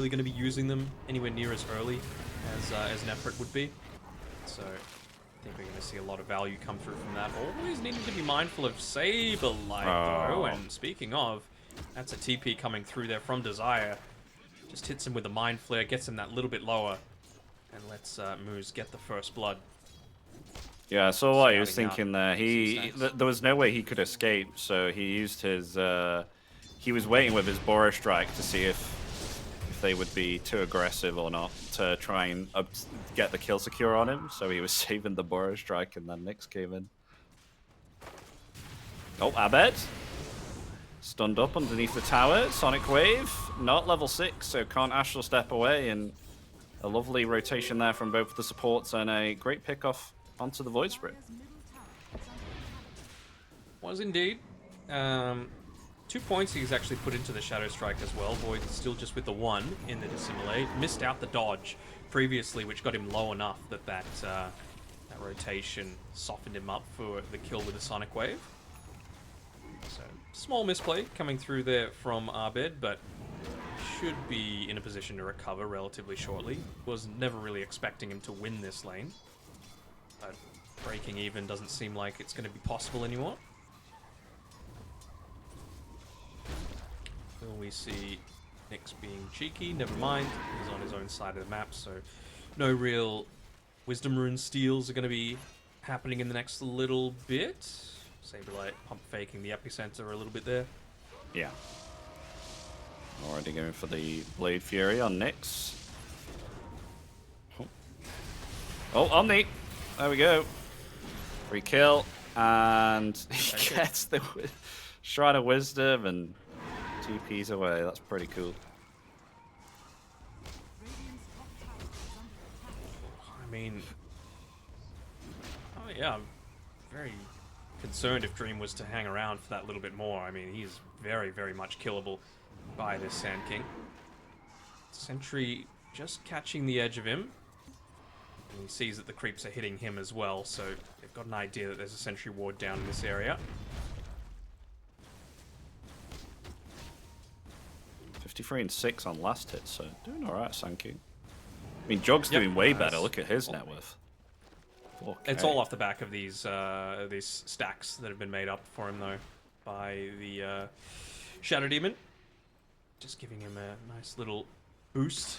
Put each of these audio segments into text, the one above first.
really going to be using them anywhere near as early as Nefrit would be. So I think we're going to see a lot of value come through from that. Always needing to be mindful of Saberlight though. And speaking of, that's a TP coming through there from Desire. Just hits him with a Mind Flare, gets him that little bit lower, and lets Moose get the first blood. Yeah, I saw what he was thinking there. There was no way he could escape, so he used his. He was waiting with his Boros Strike to see if they would be too aggressive or not to try and get the kill secure on him. So he was saving the Boros Strike, and then Nyx came in. Oh, Abed stunned up underneath the tower. Sonic Wave, not level 6, so can't Astral Step away, and a lovely rotation there from both the supports and a great pickoff onto the Void Spirit. Was indeed. 2 points he's actually put into the Shadow Strike as well. Void still just with the 1 in the Dissimulate. Missed out the dodge previously, which got him low enough that that rotation softened him up for the kill with the Sonic Wave. So, small misplay coming through there from Abed, but should be in a position to recover relatively shortly. Was never really expecting him to win this lane. But breaking even doesn't seem like it's going to be possible anymore. Will we see Nyx being cheeky? Never mind. He's on his own side of the map, so no real Wisdom Rune steals are going to be happening in the next little bit. Saberlight pump faking the epicenter a little bit there. Yeah. Already going for the Blade Fury on Nyx. Oh, Omni! There we go. Free kill, and he gets the Shrine of Wisdom and TP's away. That's pretty cool. I mean, oh yeah, I'm very concerned if Dream was to hang around for that little bit more. I mean, he's very, very much killable by this Sand King. Sentry just catching the edge of him. And he sees that the creeps are hitting him as well, so they've got an idea that there's a sentry ward down in this area. 53 and 6 on last hit, so doing alright, Sand King. I mean, Jog's doing way better. Look at his net worth. 4K. It's all off the back of these stacks that have been made up for him, though, by the Shadow Demon. Just giving him a nice little boost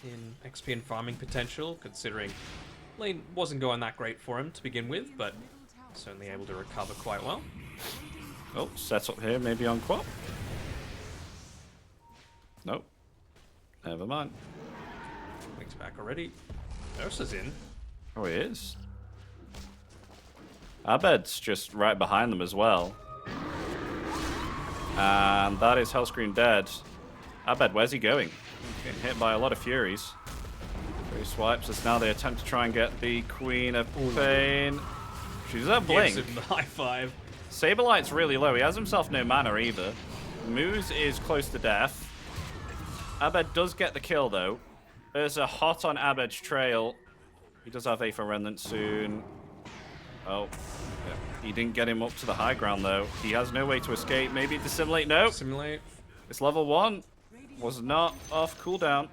in XP and farming potential, considering lane wasn't going that great for him to begin with, but certainly able to recover quite well. Oh, sets up here, maybe on Quap. Nope. Never mind. Link's back already. Ursa's in. Oh, he is. Abed's just right behind them as well. And that is Hellscream dead. Abed, where's he going? Getting hit by a lot of Furies. 3 swipes as now they attempt to try and get the Queen of Pain. She's a blink. Gives him the high five. Saberlight's really low. He has himself no mana either. Moose is close to death. Abed does get the kill though. There's a hot on Abed's trail. He does have Aether Remnant soon. Oh, yeah. He didn't get him up to the high ground though. He has no way to escape. Maybe Dissimulate. No. Dissimulate. It's level 1. Was not off cooldown.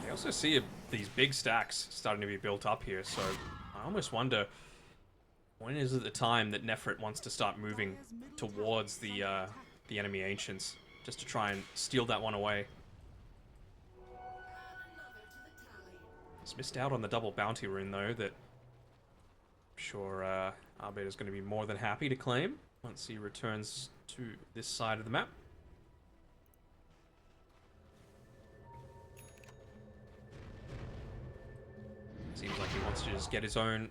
I also see these big stacks starting to be built up here, so I almost wonder when is it the time that Nefrit wants to start moving towards the enemy Ancients, just to try and steal that one away. He's missed out on the double bounty rune though, that I'm sure Abed is going to be more than happy to claim once he returns to this side of the map. Seems like he wants to just get his own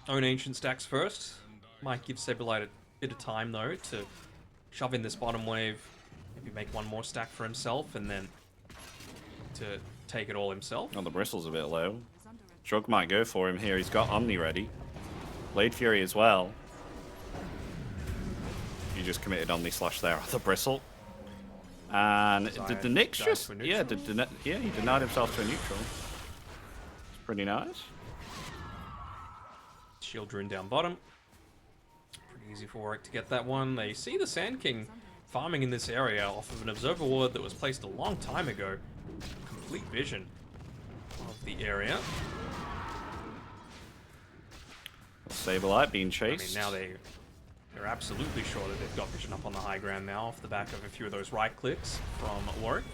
ancient stacks first. Might give Saberlight a bit of time though to shove in this bottom wave, maybe make one more stack for himself, and then to take it all himself. Oh, the bristle's a bit low. Jug might go for him here. He's got Omni ready. Blade Fury as well. He just committed Omni slash there on the bristle. And did the Nyx just... Yeah, he denied himself to a neutral. It's pretty nice. Shield rune down bottom. Pretty easy for Warwick to get that one. They see the Sand King farming in this area off of an observer ward that was placed a long time ago. Complete vision of the area. Saberlight being chased. I mean, now they're absolutely sure that they've got vision up on the high ground now off the back of a few of those right clicks from Warwick.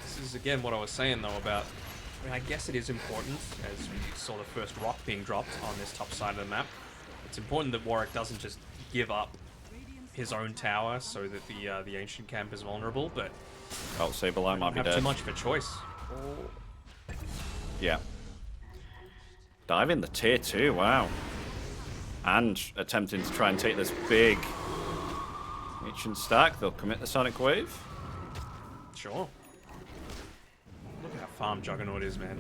This is again what I was saying though about, I mean, I guess it is important, as we saw the first rock being dropped on this top side of the map. It's important that Warwick doesn't just give up his own tower so that the ancient camp is vulnerable, but Oh, Saberlight might be dead. too much of a choice. Yeah. Dive in the tier 2, wow. And attempting to try and take this big ancient stack. They'll commit the Sonic Wave. Sure. Look at how farm Juggernaut is, man.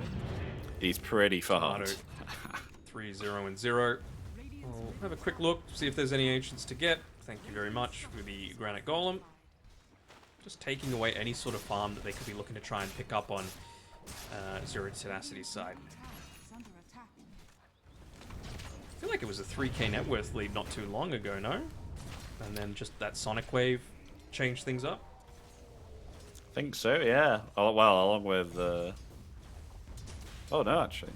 He's pretty fast. 3-0 and 0. We'll have a quick look, see if there's any ancients to get. Thank you very much for the Granite Golem. Just taking away any sort of farm that they could be looking to try and pick up on Zero Tenacity's side. I feel like it was a 3k net worth lead not too long ago, no? And then just that Sonic Wave changed things up. I think so, yeah. Oh, well, along with... Oh, no, actually.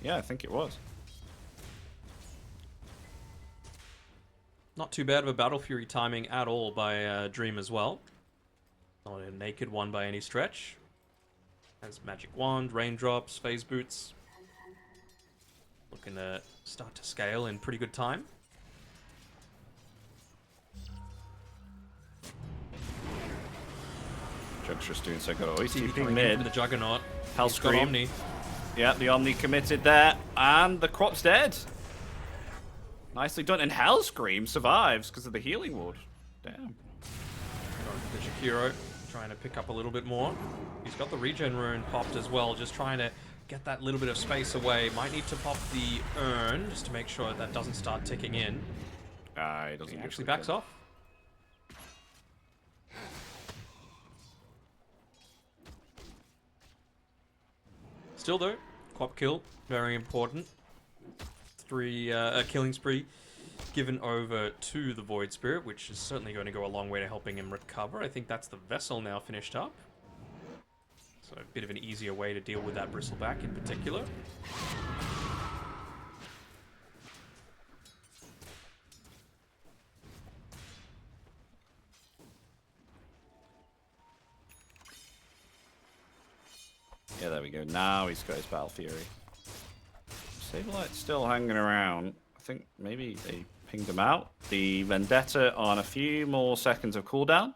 Yeah, I think it was. Not too bad of a Battle Fury timing at all by Dream as well. Not a naked one by any stretch. Has Magic Wand, Raindrops, Phase Boots. Looking to start to scale in pretty good time. Jug's just doing so good. Oh, he's TV keeping coming in mid. from the Juggernaut. Hell He's got Scream. Omni. Yeah, the Omni committed there. And the Crop's dead. Nicely done. And Hell Scream survives because of the healing ward. Damn. The Shakiro trying to pick up a little bit more. He's got the regen rune popped as well, just trying to get that little bit of space away. Might need to pop the urn just to make sure that doesn't start ticking in. He doesn't He get actually the backs kill. off. Still though, Quap kill, very important. Killing spree given over to the Void Spirit, which is certainly going to go a long way to helping him recover. I think that's the vessel now finished up. So a bit of an easier way to deal with that Bristleback in particular. Yeah, there we go. Now he's got his Battle Fury. Saberlight's still hanging around. I think maybe they pinged him out. The Vendetta on a few more seconds of cooldown.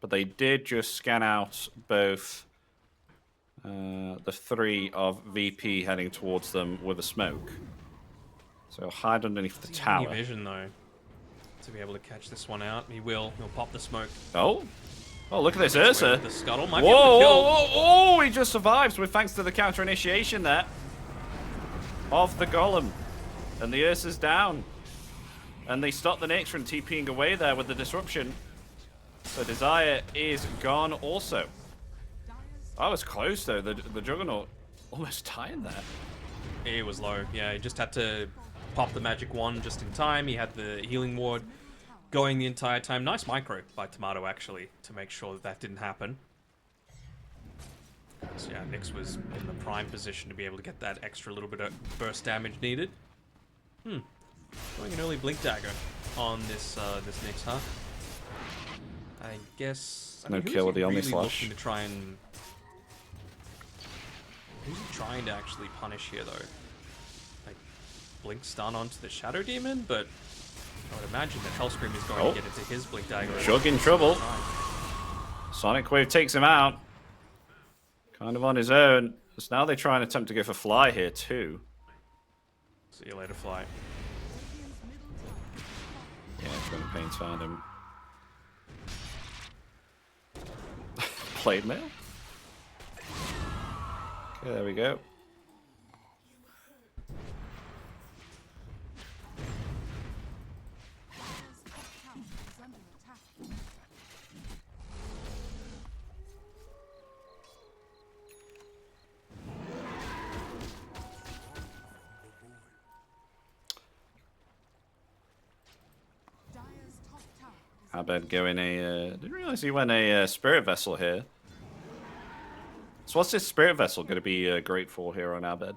But they did just scan out both the 3 of VP heading towards them with a smoke. So hide underneath the tower. Any vision though to be able to catch this one out. He will. He'll pop the smoke. Oh, look at this Ursa. The scuttle might Whoa, be able to kill. whoa, he just survives with thanks to the counter initiation there of the Golem. And the Ursa's down. And they stop the Nyx from TPing away there with the disruption. So Desire is gone also. I was close though, the Juggernaut almost dying there. He was low. Yeah, he just had to pop the magic wand just in time. He had the healing ward going the entire time. Nice micro by Tomato actually to make sure that that didn't happen. So yeah, Nyx was in the prime position to be able to get that extra little bit of burst damage needed. Going an early blink dagger on this this Nyx, huh? I guess. No kill with the Omni really Slash. looking to try and. Who's he trying to actually punish here though? Like blink stun onto the Shadow Demon, but I would imagine that Hellscream is going to get into his blink dagger. Jug in trouble. Sonic Wave takes him out. Kind of on his own. So now they try and attempt to go for Fly here too. See you later, Fly. Yeah, Twin Pain's found him. Blade Mail? Okay, there we go. Abed going a... didn't realize he went a Spirit Vessel here. So what's this Spirit Vessel going to be great for here on Abed?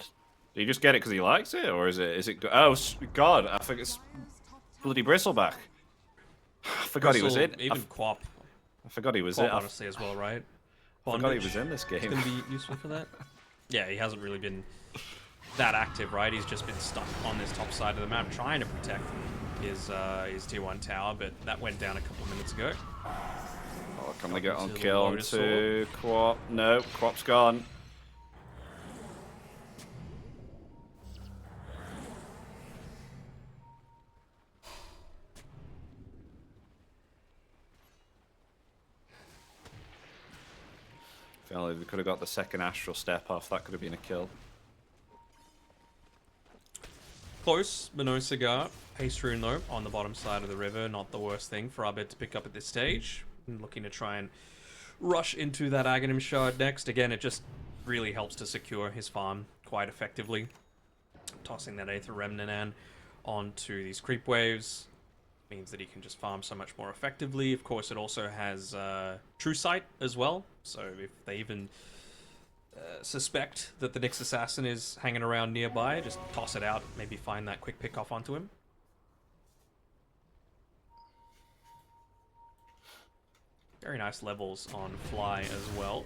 Do you just get it because he likes it? Or is it... Oh, God. I think it's bloody Bristleback. I forgot he was in. Even Quap. I forgot he was Quap, in. honestly, as well, right? I forgot he was in this game. It's going to be useful for that. Yeah, he hasn't really been that active, right? He's just been stuck on this top side of the map trying to protect his tier 1 tower, but that went down a couple of minutes ago. Oh, can they get on kill onto Quap? No, Quap's gone. Feel like we could have got the second Astral Step off. That could have been a kill. Close, but no cigar. Haste Rune, though, on the bottom side of the river. Not the worst thing for Abed to pick up at this stage. I'm looking to try and rush into that Aghanim Shard next. Again, it just really helps to secure his farm quite effectively. Tossing that Aether Remnant onto these creep waves means that he can just farm so much more effectively. Of course, it also has True Sight as well. So if they even suspect that the Nyx Assassin is hanging around nearby, just toss it out, maybe find that quick pick off onto him. Very nice levels on Fly as well.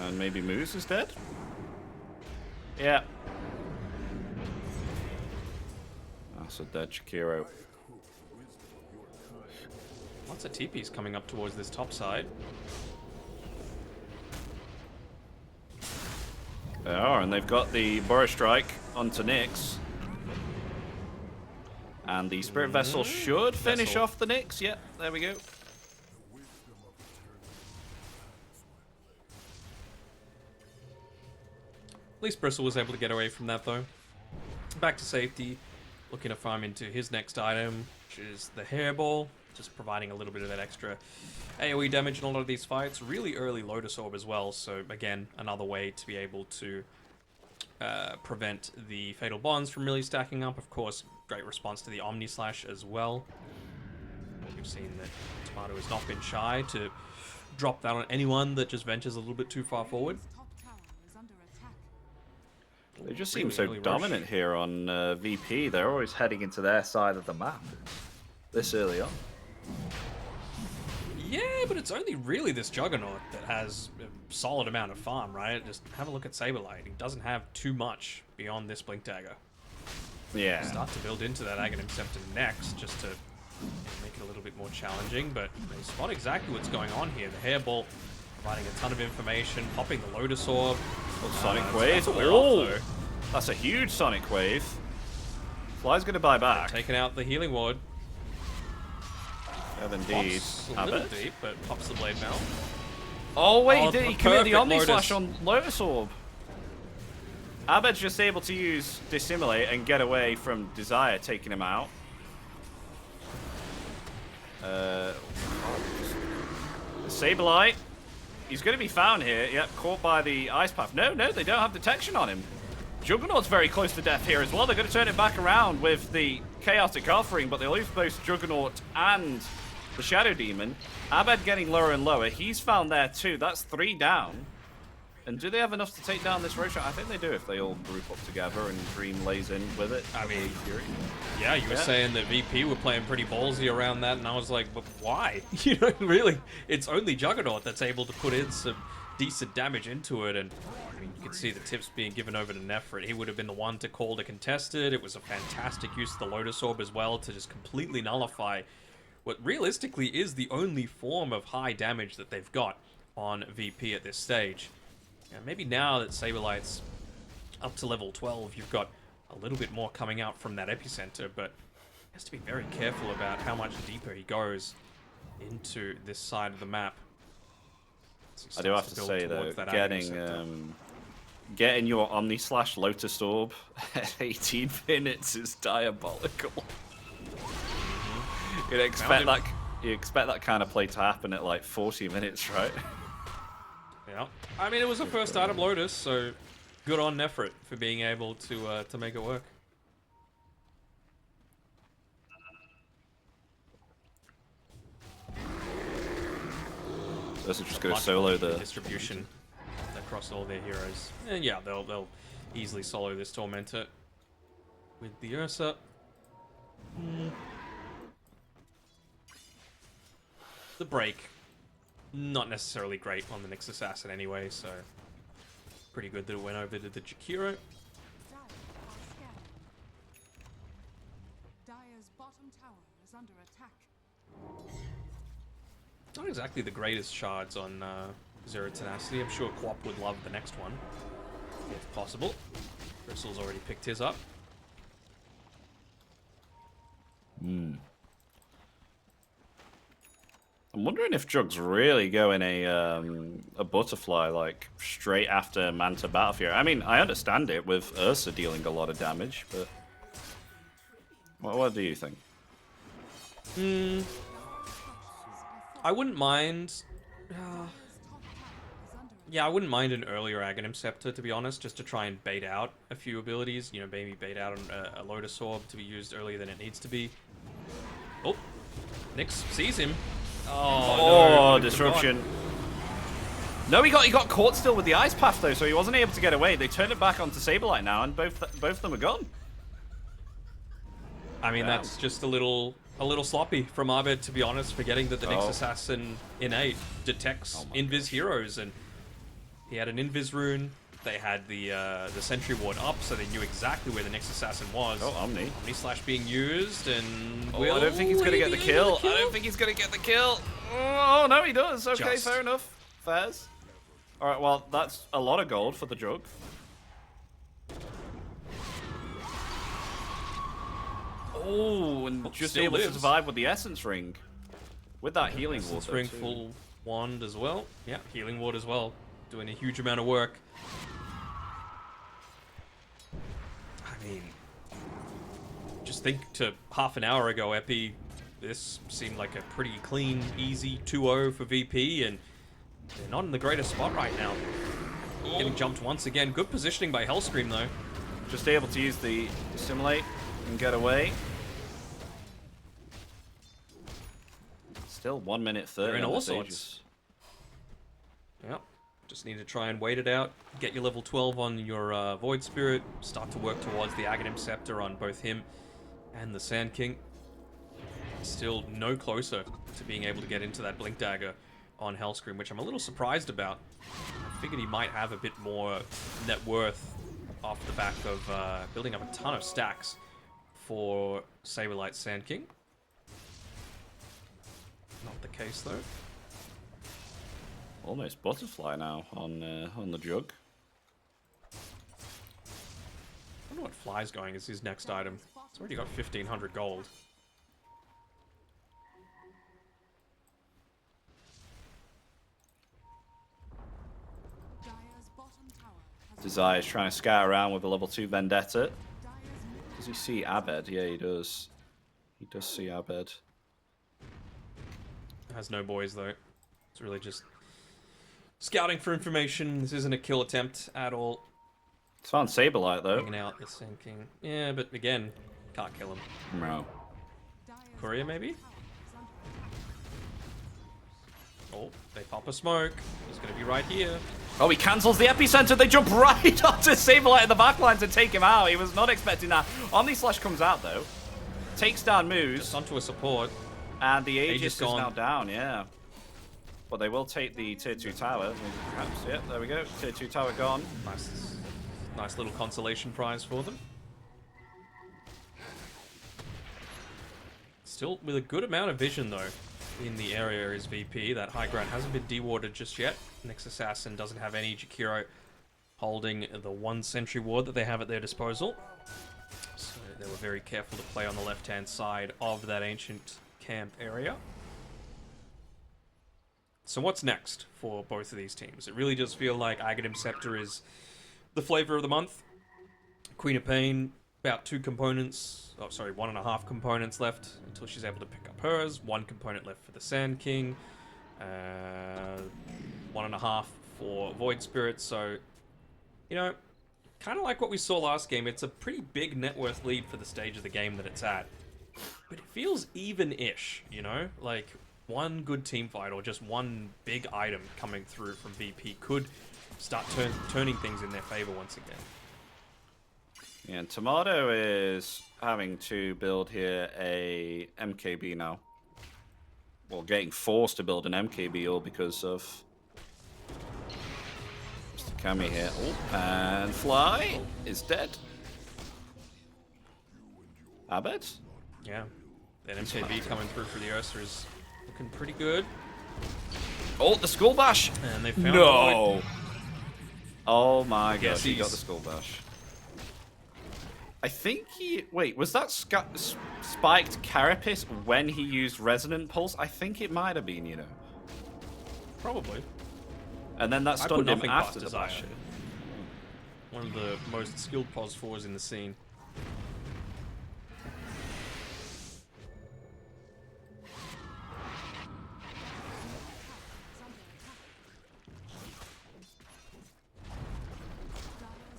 And maybe Moose is dead? Yeah. That's a dead Shakiro. Lots of TPs coming up towards this top side. They are, and they've got the Burrow Strike onto Nyx. And the Spirit Vessel should finish off the Nyx. Yep, there we go. At least Bristle was able to get away from that, though. Back to safety. Looking to farm into his next item, which is the Hairball. Just providing a little bit of that extra AoE damage in a lot of these fights. Really early Lotus Orb as well, so again, another way to be able to prevent the Fatal Bonds from really stacking up. Of course, great response to the Omni Slash as well. We've seen that Tomato has not been shy to drop that on anyone that just ventures a little bit too far forward. They just seem so dominant here on VP. They're always heading into their side of the map this early on. Yeah, but it's only really this Juggernaut that has a solid amount of farm, right? Just have a look at Saberlight. He doesn't have too much beyond this Blink Dagger. Yeah. Start to build into that Aghanim Scepter next, just to make it a little bit more challenging, but they spot exactly what's going on here. The Hairball providing a ton of information, popping the Lotus Orb. Sonic Wave. Oh, that's a huge Sonic Wave. Fly's going to buy back. Taking out the Healing Ward. Yeah, indeed. Pops a little deep, but pops the Blade Mail. Oh, wait, he committed the Omni Lotus. Slash on Lotus Orb. Abed's just able to use Dissimulate and get away from Desire taking him out. Saberlight. He's going to be found here. Yep, caught by the Ice Path. No, they don't have detection on him. Juggernaut's very close to death here as well. They're going to turn it back around with the Chaotic Offering, but they lose both Juggernaut and the Shadow Demon. Abed getting lower and lower. He's found there too. That's 3 down. And do they have enough to take down this road shot? I think they do if they all group up together and Dream lays in with it. I mean, yeah, you were saying that VP were playing pretty ballsy around that, and I was like, but why? You know, really, it's only Juggernaut that's able to put in some decent damage into it, and I mean, you can see the tips being given over to Nefrit. He would have been the one to call to contest it. It was a fantastic use of the Lotus Orb as well to just completely nullify what realistically is the only form of high damage that they've got on VP at this stage. Yeah, maybe now that Saberlight's up to level 12, you've got a little bit more coming out from that epicenter, but he has to be very careful about how much deeper he goes into this side of the map. I do have to say though, getting your Omni Slash Lotus Orb at 18 minutes is diabolical. You'd expect that kind of play to happen at like 40 minutes, right? Yeah, I mean, it was a first item Lotus, so good on Nefrit for being able to make it work. Ursa just going to Much solo more the distribution across all their heroes. And yeah, they'll easily solo this Tormentor with the Ursa. The break, not necessarily great on the Nyx Assassin anyway, so pretty good that it went over to the Jakiro. Dire's bottom tower is under attack. Not exactly the greatest shards on Zero Tenacity. I'm sure Quap would love the next one, if possible. Bristle's already picked his up. I'm wondering if Jug's really going a butterfly like straight after Manta Battle Fury. I mean, I understand it with Ursa dealing a lot of damage, but what do you think? I wouldn't mind. Yeah, I wouldn't mind an earlier Aghanim Scepter, to be honest, just to try and bait out a few abilities. You know, maybe bait out a Lotus Orb to be used earlier than it needs to be. Oh, Nyx sees him. Oh, no, disruption. No, he got caught still with the Ice Path though, so he wasn't able to get away. They turned it back onto Saberlight now, and both of them are gone. I mean, that's just a little sloppy from Abed, to be honest, forgetting that the Nyx Oh. Assassin innate detects Invis heroes, and he had an Invis rune. They had the Sentry Ward up, so they knew exactly where the Nyx Assassin was. Oh, Omni. Omni Slash being used, and Oh, I don't think he's gonna get the kill. I don't think he's gonna get the kill. Oh no, he does. Okay, Just. fair enough. Fairs. All right, well, that's a lot of gold for the Jug. Oh, and just still able to lives. survive with the Essence Ring. With that healing Essence water. Ring too. full wand as well. Yeah, healing ward as well. Doing a huge amount of work. I mean, just think to half an hour ago, Epi, this seemed like a pretty clean, easy 2-0 for VP, and they're not in the greatest spot right now. Getting jumped once again. Good positioning by Hellscream, though. Just able to use the Assimilate and get away. Still 1 minute 30. They're in on all the sorts. stages. Yep. Just need to try and wait it out. Get your level 12 on your Void Spirit. Start to work towards the Aghanim Scepter on both him and the Sand King. Still no closer to being able to get into that Blink Dagger on Hellscream, which I'm a little surprised about. I figured he might have a bit more net worth off the back of building up a ton of stacks for Saberlight Sand King. Not the case, though. Almost butterfly now on the Jug. I wonder what Fly's going as his next item. It's already got 1,500 gold. Dire's bottom tower has Desire's trying to scout around with a level 2 Vendetta. Dire's middle Does he see Abed? Yeah, he does. He does see Abed. Has no boys, though. It's really just scouting for information. This isn't a kill attempt at all. It's found Saberlight though. Hanging out the Sand King. Yeah, but again, can't kill him. No. Dire's Courier, maybe? tower is under attack. Oh, they pop a smoke. He's going to be right here. Oh, he cancels the epicenter. They jump right onto Saberlight in the backline to take him out. He was not expecting that. Omni Slash comes out though. Takes down Moose. Just onto a support. And the Aegis Aegis is gone. now down, yeah. But they will take the tier 2 tower. Perhaps, yeah, there we go. Tier 2 tower gone. Nice little consolation prize for them. Still with a good amount of vision, though, in the area is VP. That high ground hasn't been dewarded just yet. Nyx Assassin doesn't have any Jakiro holding the one Sentry Ward that they have at their disposal. So they were very careful to play on the left-hand side of that ancient camp area. So what's next for both of these teams? It really does feel like Aghanim Scepter is the flavor of the month. Queen of Pain, about 2 components. Oh, sorry, 1.5 components left until she's able to pick up hers. 1 component left for the Sand King. 1.5 for Void Spirit. So, you know, kind of like what we saw last game. It's a pretty big net worth lead for the stage of the game that it's at. But it feels even-ish, you know? Like, one good team fight or just one big item coming through from VP could start turning things in their favor once again. Yeah, and Tomato is having to build here a MKB now. Well, getting forced to build an MKB all because of Mr. Kami here. Oh, and Fly is dead. Abed? Yeah. That MKB coming through for the Ursa is looking pretty good. Oh, the Skull Bash! And they found No! Void. Oh my Yes, gosh, he got he's- the Skull Bash. I think he... Wait, was that spiked Carapace when he used Resonant Pulse? I think it might have been, you know. Probably. And then that I put stunned him nothing after past the Desire. bash. One of the most skilled pos 4s in the scene.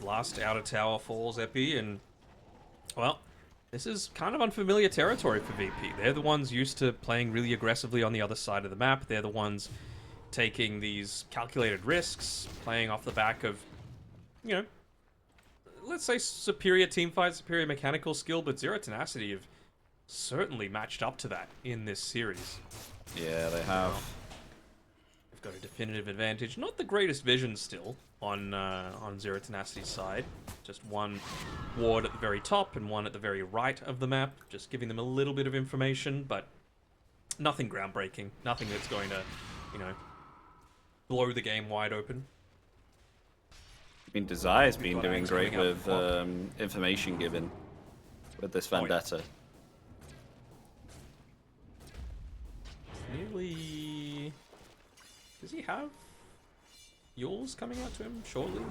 Last outer tower falls, Epi, and well, this is kind of unfamiliar territory for VP. They're the ones used to playing really aggressively on the other side of the map. They're the ones taking these calculated risks, playing off the back of, you know, let's say superior teamfight, superior mechanical skill, but Zero Tenacity have certainly matched up to that in this series. Yeah, they have. They've got a definitive advantage. Not the greatest vision still on Zero Tenacity's side. Just one ward at the very top and one at the very right of the map, just giving them a little bit of information, but nothing groundbreaking. Nothing that's going to, you know, blow the game wide open. I mean, Desire's been got doing Axe great coming up with information given with this Oh, yeah. Vendetta. Nearly... Does he have Yule's coming out to him shortly?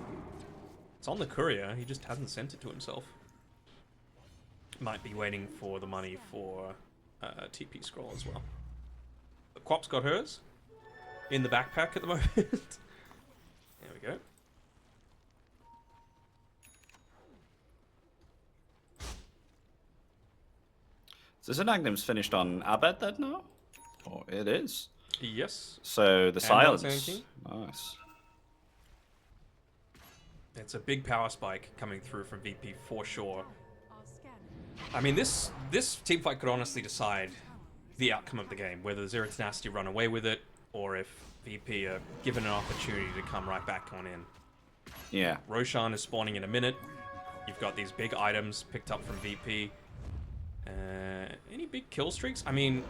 It's on the courier, he just hasn't sent it to himself. Might be waiting for the money for TP scroll as well. But Quap's got hers in the backpack at the moment. There we go. So is Agnim's finished on Abed then now? Oh, it is. Yes, So the on silence. Sand Nice. it's a big power spike coming through from VP for sure. Are scanning. I mean, this teamfight could honestly decide the outcome of the game, whether Zero Tenacity run away with it, or if VP are given an opportunity to come right back on in. Yeah. Roshan is spawning in a minute. You've got these big items picked up from VP. Any big kill streaks? I mean,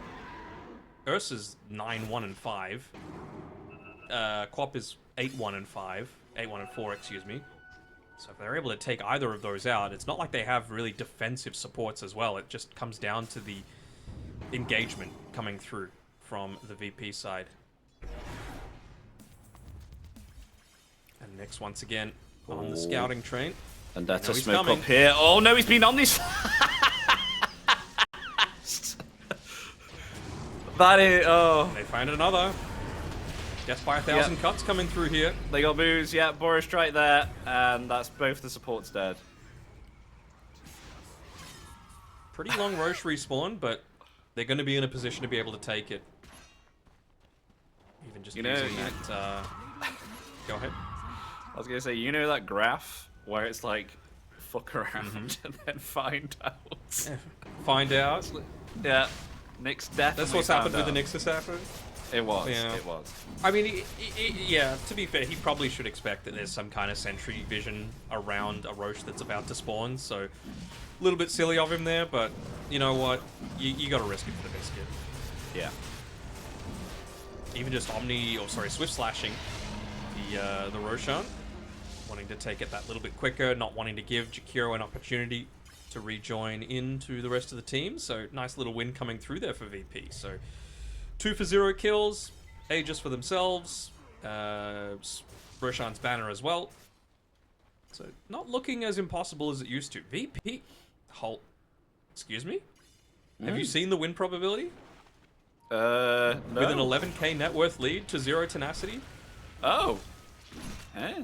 Ursa's 9-1-5. Quap is 8-1-5. 8-1-4, excuse me. So if they're able to take either of those out, it's not like they have really defensive supports as well. It just comes down to the engagement coming through from the VP side. And Nyx once again on the scouting train. Vendetta know he's smoke coming. up here. Oh no, he's been on this. That is. Oh. They find another. Death by 1,000 Yep. cuts coming through here. They got moves, yeah, Boris strike there, and that's both the supports dead. Pretty long Roche respawn, but they're going to be in a position to be able to take it. Even just You know, using that. Go ahead. I was gonna say, you know that graph where it's like, fuck around and then find out? Find out. Yeah, Nick's definitely That's what's found happened with the out. Nixus happen. It was, Yeah. it was. I mean, yeah, to be fair, he probably should expect that there's some kind of sentry vision around a Roche that's about to spawn, so a little bit silly of him there, but you know what? You gotta risk it for the biscuit. Yeah. Even just Swift slashing the Roshan, wanting to take it that little bit quicker, not wanting to give Jakiro an opportunity to rejoin into the rest of the team. So nice little win coming through there for VP. So 2 for 0 kills, Aegis for themselves, Roshan's banner as well. So not looking as impossible as it used to. VP, excuse me? Have you seen the win probability? No. With an 11k net worth lead to Zero Tenacity? Oh. Eh.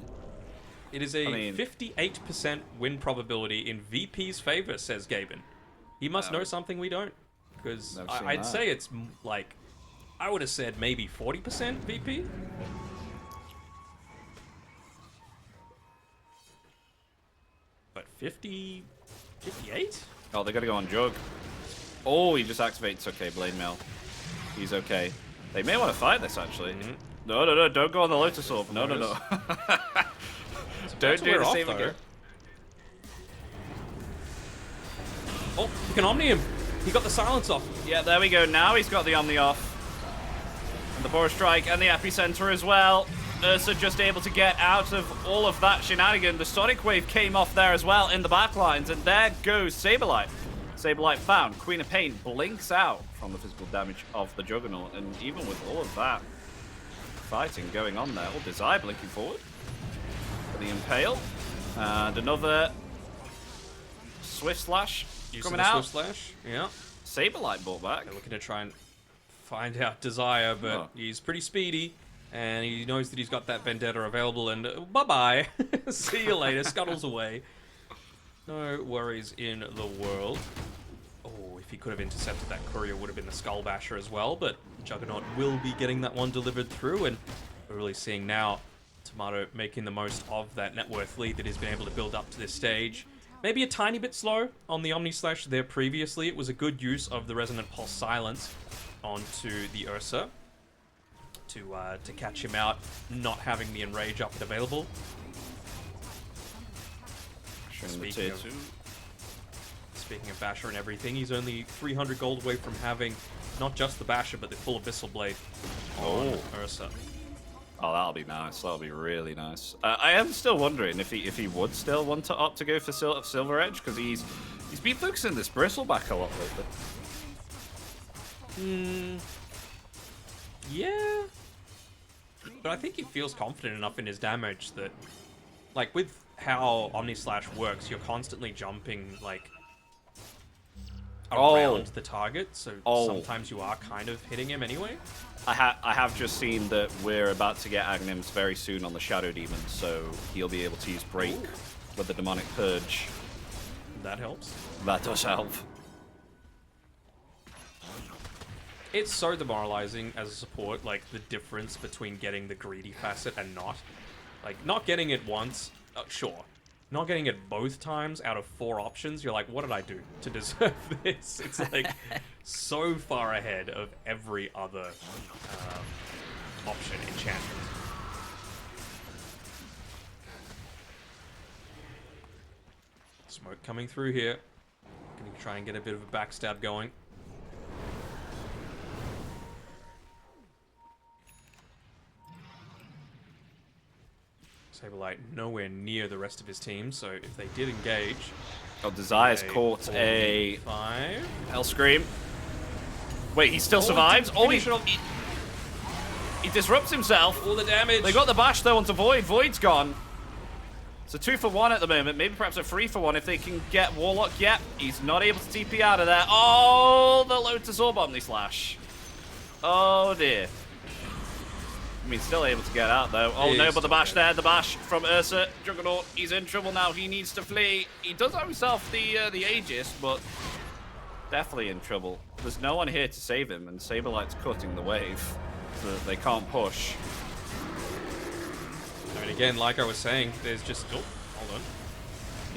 It is a I mean- 58% win probability in VP's favor, says Gaben. He must know something we don't. Because Never seen I'd that. say it's like, I would have said maybe 40% VP. But 50, 58? Oh, they gotta go on Jug. Oh, he just activates. Okay, Blade Mail. He's okay. They may want to fight this, actually. No, no, no, don't go on the Lotus Orb. No, no, no. Don't do the same again. Oh, he can Omni him. He got the silence off. Yeah, there we go. Now he's got the Omni off. And the Boros Strike and the Epicenter as well. Ursa just able to get out of all of that shenanigan. The Sonic Wave came off there as well in the backlines. And there goes Saberlight. Saberlight found. Queen of Pain blinks out from the physical damage of the Juggernaut. And even with all of that fighting going on there, Desire blinking forward for the Impale. And another Swift Slash coming out. Swift Slash, yeah. Saberlight brought back. They're looking to try and find out Desire, but he's pretty speedy. And he knows that he's got that Vendetta available, and bye-bye. See you later. Scuttles away. No worries in the world. Oh, if he could have intercepted that courier, would have been the Skull Basher as well, but Juggernaut will be getting that one delivered through, and we're really seeing now Tomato making the most of that net worth lead that he's been able to build up to this stage. Maybe a tiny bit slow on the Omni Slash there previously. It was a good use of the Resonant Pulse Silence onto the Ursa to catch him out, not having the Enrage up and available. Speaking of Basher and everything, he's only 300 gold away from having not just the Basher, but the full Abyssal Blade on Ursa. Oh, that'll be nice. That'll be really nice. I am still wondering if he would still want to opt to go for Silver Edge, because he's been focusing this Bristleback a lot lately. Yeah. But I think he feels confident enough in his damage that, like, with how Omni Slash works, you're constantly jumping, like, around the target, so sometimes you are kind of hitting him anyway. I have just seen that we're about to get Aghanim's very soon on the Shadow Demon, so he'll be able to use Break with the Demonic Purge. That helps. That does help. It's so demoralizing as a support, like, the difference between getting the greedy facet and not. Like, not getting it once, sure. Not getting it both times out of 4 options, you're like, what did I do to deserve this? It's like so far ahead of every other option enchantment. Smoke coming through here. Gonna try and get a bit of a backstab going. Saberlight nowhere near the rest of his team, so if they did engage... Oh, Desire's caught a... 5. Hellscream. Wait, he still survives? Oh, he disrupts himself. All the damage. They got the bash, though, onto Void. Void's gone. It's a 2 for 1 at the moment. Maybe perhaps a 3 for 1 if they can get Warlock. Yep, he's not able to TP out of there. Oh, the Lotus Orb Omni Slash. Oh, dear. I mean, still able to get out, though. Oh, no, but the bash there. The bash from Ursa. Juggernaut, he's in trouble now. He needs to flee. He does have himself the Aegis, but definitely in trouble. There's no one here to save him, and Saberlight's cutting the wave so that they can't push. I mean, again, like I was saying, there's just... Oh, hold on.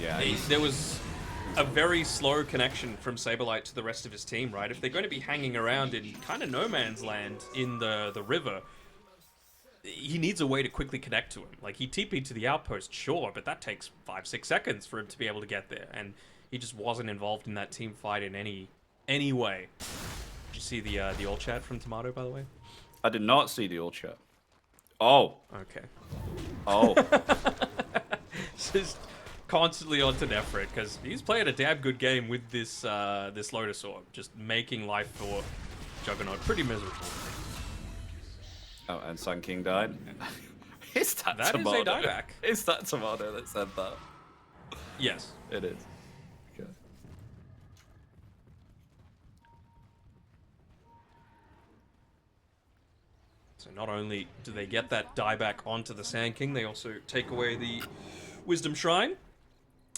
Yeah, there was a very slow connection from Saberlight to the rest of his team, right? If they're going to be hanging around in kind of no man's land in the river... He needs a way to quickly connect to him. Like, he TP'd to the outpost, sure, but that takes 5-6 seconds for him to be able to get there. And he just wasn't involved in that team fight in any way. Did you see the all chat from Tomato, by the way? I did not see the all chat. Oh. Okay. Oh. Just constantly on to Nefrit, because he's playing a damn good game with this this Lotus Orb, just making life for Juggernaut pretty miserable. Oh, and Sun King died. Is that That Tomato? is a dieback. Is that Tomato that said that? Yes. It is. Okay. So not only do they get that dieback onto the Sand King, they also take away the Wisdom Shrine.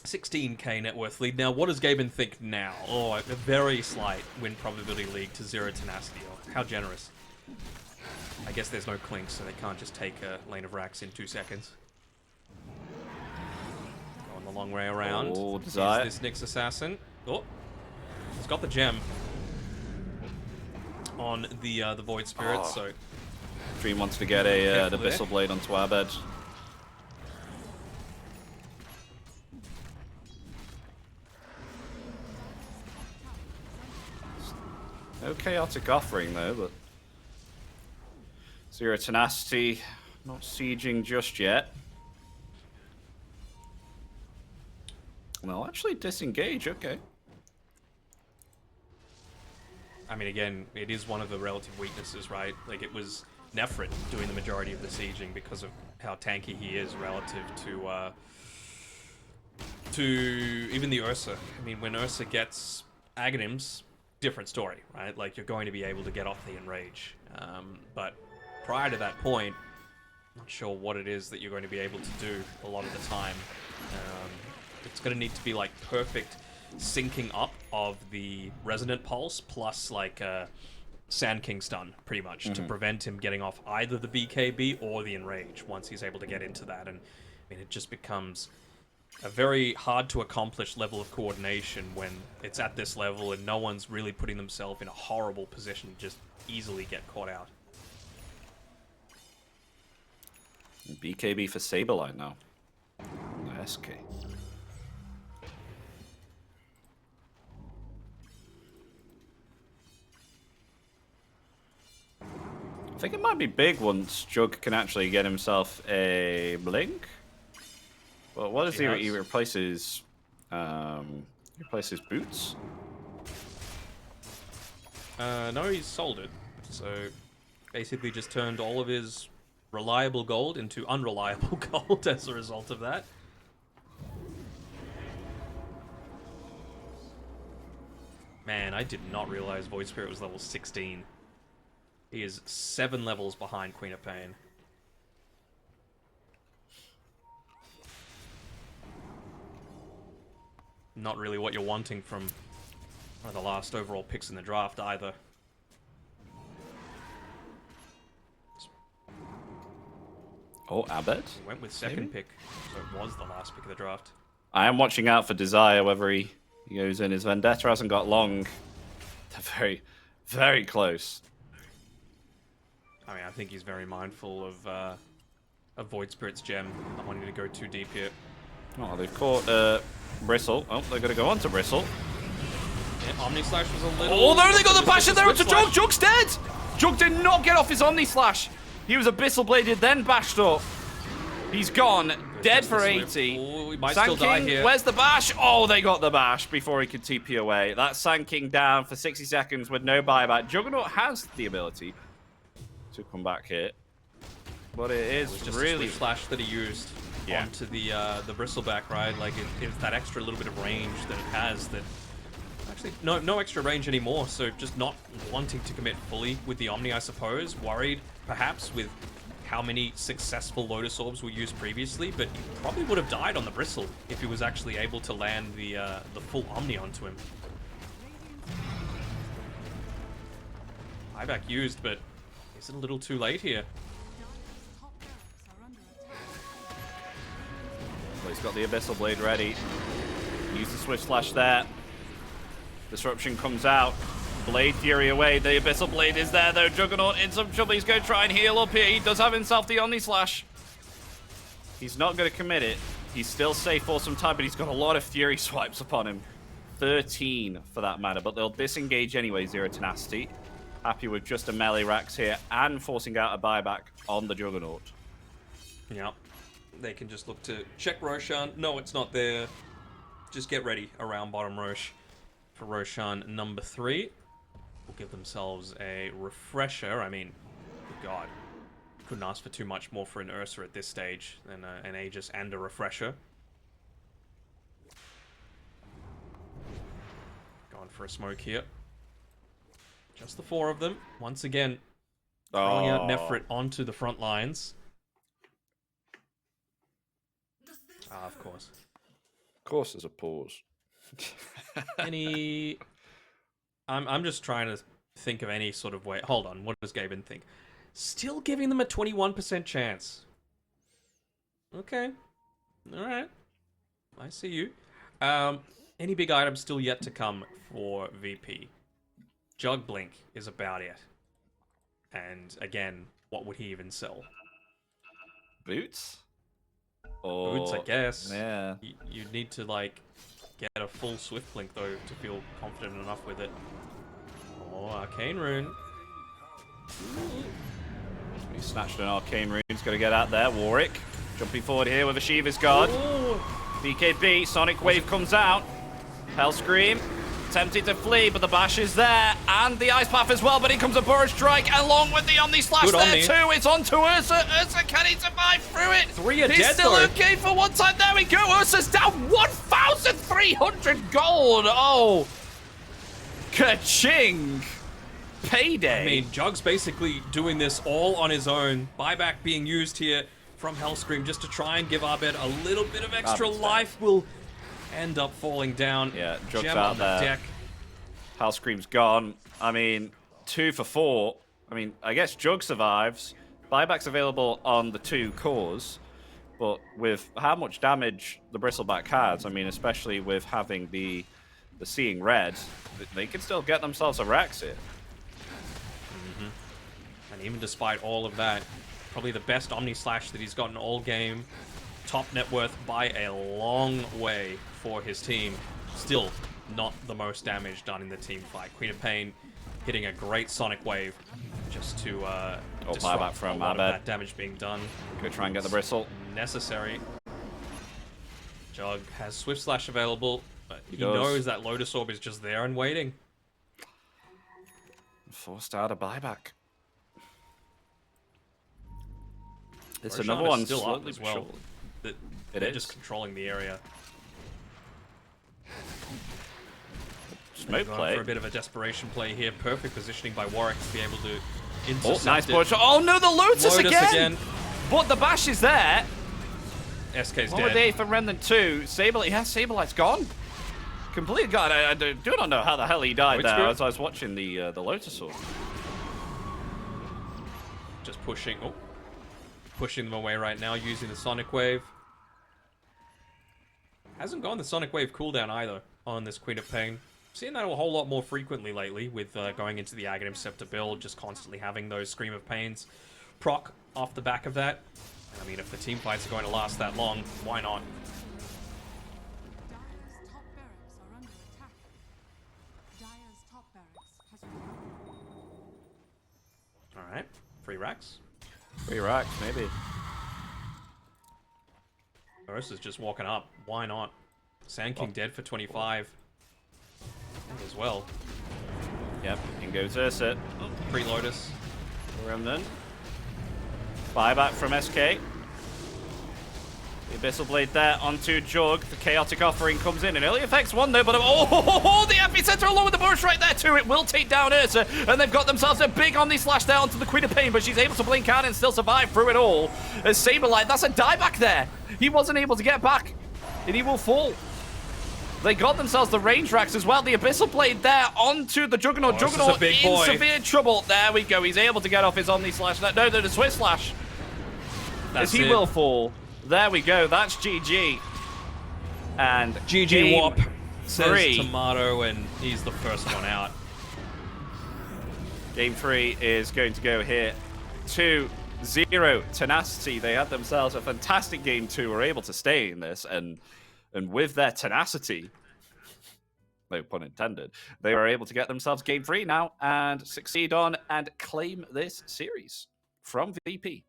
16k net worth lead. Now, what does Gaben think now? Oh, a very slight win probability league to 0 tenacity. Oh, how generous. I guess there's no clink, so they can't just take a lane of racks in 2 seconds. Going the long way around. Oh, Is Desire. this Nyx assassin? Oh, he's got the gem on the Void Spirit, Oh. so Dream wants to get the Careful there. Abyssal Blade onto Abed. No chaotic offering though, but Zero Tenacity not sieging just yet. Well, actually disengage, okay. I mean, again, it is one of the relative weaknesses, right? Like, it was Nefrit doing the majority of the sieging because of how tanky he is relative to even the Ursa. I mean, when Ursa gets Aghanims, different story, right? Like, you're going to be able to get off the Enrage. But prior to that point, not sure what it is that you're going to be able to do a lot of the time. It's going to need to be, like, perfect syncing up of the Resonant Pulse plus, like, Sand King stun, pretty much, to prevent him getting off either the BKB or the Enrage once he's able to get into that. And, I mean, it just becomes a very hard to accomplish level of coordination when it's at this level and no one's really putting themselves in a horrible position to just easily get caught out. BKB for Saberlight now. SK. I think it might be big once Jug can actually get himself a blink. Well, what does he replace his boots? No, he's sold it. So basically just turned all of his reliable gold into unreliable gold as a result of that. Man, I did not realize Void Spirit was level 16. He is 7 levels behind Queen of Pain. Not really what you're wanting from one of the last overall picks in the draft either. Oh, Abed? Went with second pick, so it was the last pick of the draft. I am watching out for Desire, whether he goes in. His Vendetta hasn't got long. They're very, very close. I mean, I think he's very mindful of Void Spirit's gem, not wanting to go too deep here. Oh, they've caught Bristle. Oh, they're going to go on to Bristle. Yeah, Omni Slash was a little... Oh, no, they got the bash in there Switch onto Slash. Jug. Jug's dead! Jug did not get off his Omni Slash. He was Abyssal Bladed, then bashed up. He's gone. Dead Just for a slip. 80. Oh, he might Sand still die King, here. where's the bash? Oh, they got the bash before he could TP away. That's Sand King down for 60 seconds with no buyback. Juggernaut has the ability to come back here. But it is It was just really... a Switch Slash that he used onto the Bristleback, right? Like, it's that extra little bit of range that it has that... Actually, no extra range anymore, so just not wanting to commit fully with the Omni, I suppose. Worried, perhaps, with how many successful Lotus Orbs were used previously, but he probably would have died on the Bristle if he was actually able to land the full Omni onto him. Buyback used, but is it a little too late here? Top barracks are under attack. Well, he's got the Abyssal Blade ready. Use the Swift Slash there. Disruption comes out. Blade Fury away. The Abyssal Blade is there, though. Juggernaut in some trouble. He's going to try and heal up here. He does have himself the Omni Slash. He's not going to commit it. He's still safe for some time, but he's got a lot of Fury swipes upon him. 13 for that matter, but they'll disengage anyway, Zero Tenacity. Happy with just a melee racks here and forcing out a buyback on the Juggernaut. Yeah. They can just look to check Roshan. No, it's not there. Just get ready around bottom Rosh for Roshan number 3. Will give themselves a refresher. I mean, good God. Couldn't ask for too much more for an Ursa at this stage than an Aegis and a refresher. Going for a smoke here. Just the 4 of them. Once again, throwing out Nefrit onto the front lines. Ah, of course. Of course, there's a pause. Any... I'm just trying to think of any sort of way. Hold on, what does Gaben think? Still giving them a 21% chance. Okay. Alright. I see you. Any big items still yet to come for VP? Jug Blink is about it. And again, what would he even sell? Boots? Or... Boots, I guess. Yeah. You'd need to, like, get a full Swift Blink, though, to feel confident enough with it. Oh, Arcane Rune. He snatched an Arcane Rune. He's got to get out there. Warwick jumping forward here with a Shiva's Guard. Ooh. BKB, Sonic Wave comes out. Hell Scream, tempted to flee, but the bash is there. And the Ice Path as well, but in comes a Burrow Strike along with the Omni Slash Good there Omni. too. It's on to Ursa. Ursa, can he survive through it? 3 are He's dead, still though. okay for one time. There we go. Ursa's down 1,300 gold. Oh, ka-ching. Payday. I mean, Jug's basically doing this all on his own. Buyback being used here from Hellscream just to try and give Abed a little bit of extra Abed's life. Will end up falling down. Yeah, Jug's Gem out on the there. deck. Hell Scream's gone. I mean, 2 for 4. I mean, I guess Jug survives. Buyback's available on the 2 cores. But with how much damage the Bristleback has, I mean, especially with having the Seeing Red, they can still get themselves a Rex here. And even despite all of that, probably the best Omni Slash that he's gotten all game. Top net worth by a long way for his team. Still not the most damage done in the team fight. Queen of Pain hitting a great Sonic Wave just to disrupt buyback from a lot of Abed. that damage being done. Go try and get the Bristle. Necessary. Jug has Swift Slash available, but he does. knows that Lotus Orb is just there and waiting. Forced out a Buyback. It's Roshan another is one still up slowly as but well. surely. That It they're is. just controlling the area. Smoke Going play. for a bit of a desperation play here. Perfect positioning by Warwick to be able to Oh, intercept nice it. push. Oh no, the Lotus, Lotus again. But the bash is there. SK's Holiday dead. for Remnant 2. Saberlight, yeah, Saberlight's gone. Completely gone. I do not know how the hell he died Which there group? as I was watching the Lotus Sword. Just pushing. Oh, pushing them away right now using the Sonic Wave. Hasn't gone the Sonic Wave cooldown either on this Queen of Pain. Seeing that a whole lot more frequently lately with going into the Aghanim Scepter build, just constantly having those Scream of Pains proc off the back of that. And I mean, if the team fights are going to last that long, why not? Dire's top barracks are under attack. Dire's top barracks has fallen. Alright, free racks. 3 racks, maybe. Ursa's just walking up. Why not? Sand King dead for 25. As well. Yep, in goes Ursa. Free Lotus. Remnant. Buyback from SK. The Abyssal Blade there onto Jug. The Chaotic Offering comes in. It only affects one though, but the Epicenter along with the Bush right there too. It will take down Ursa, and they've got themselves a big Omni Slash there onto the Queen of Pain, but she's able to blink out and still survive through it all. As Saberlight, that's a dieback there. He wasn't able to get back, and he will fall. They got themselves the range racks as well. The Abyssal Blade there onto the Juggernaut. Oh, this is a Juggernaut big in boy. severe trouble. There we go. He's able to get off his Omni Slash. No, the Swift Slash. That's As he it. will fall. There we go. That's GG. And GG game Wop says 3. Tomato, and he's the first one out. Game 3 is going to go here. 2-0 Tenacity. They had themselves a fantastic game 2. Were able to stay in this, and with their tenacity, no pun intended, they were able to get themselves game 3 now and succeed on and claim this series from VP.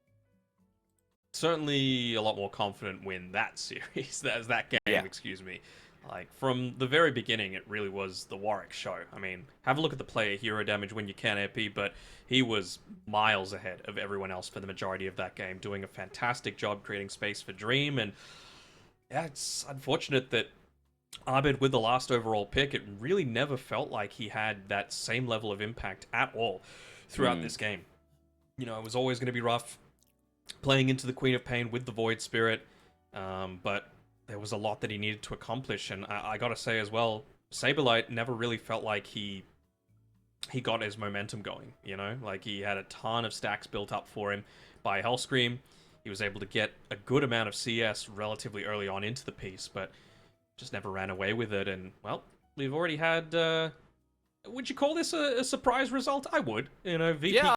Certainly a lot more confident win that series, that game, Yeah. excuse me. Like, from the very beginning, it really was the Warwick show. I mean, have a look at the player hero damage when you can AP, but he was miles ahead of everyone else for the majority of that game, doing a fantastic job creating space for Dream, and yeah, it's unfortunate that Abed, with the last overall pick, it really never felt like he had that same level of impact at all throughout this game. You know, it was always going to be rough playing into the Queen of Pain with the Void Spirit, but there was a lot that he needed to accomplish, and I gotta say as well, Saberlight never really felt like he he got his momentum going, you know? Like, he had a ton of stacks built up for him by Hellscream. He was able to get a good amount of CS relatively early on into the piece, but just never ran away with it. And, well, we've already had... would you call this a surprise result? I would. You know, VP Yeah,